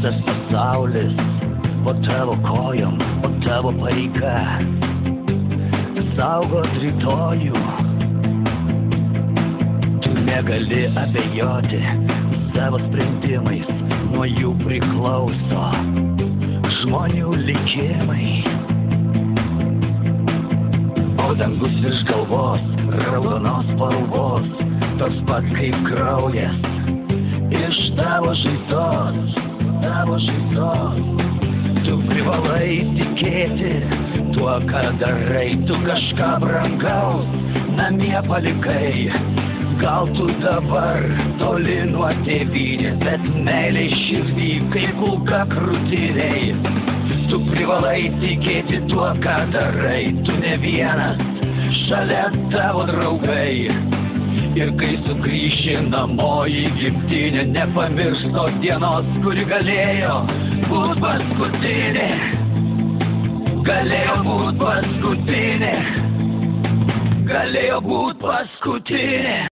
Visas pasaulis po tavo kojom, po tavo pareiga saugot rytojų. Tu negali abejoti savo sprendimais, nuo jų priklauso žmonių likimai. O dangus virš galvos, raudonos spalvos, toks pat kaip kraujas iš tavo žaizdos, tavo žaizdos. Tu privalai tikėti tuo, ką darai, tu kažką brangaus namie palikai. Gal tu dabar toli nuo tėvynės, bet meilė širdį kaip kulka krūtinėj. Tu privalai tikėti tuo, ką darai, tu ne vienas, šalia tavo draugai. Ir kai sugrįši namo į gimtinę, nepamiršk tos dienos, kuri galėjo būt paskutinė. Galėjo būt paskutinė. Galėjo būt paskutinė.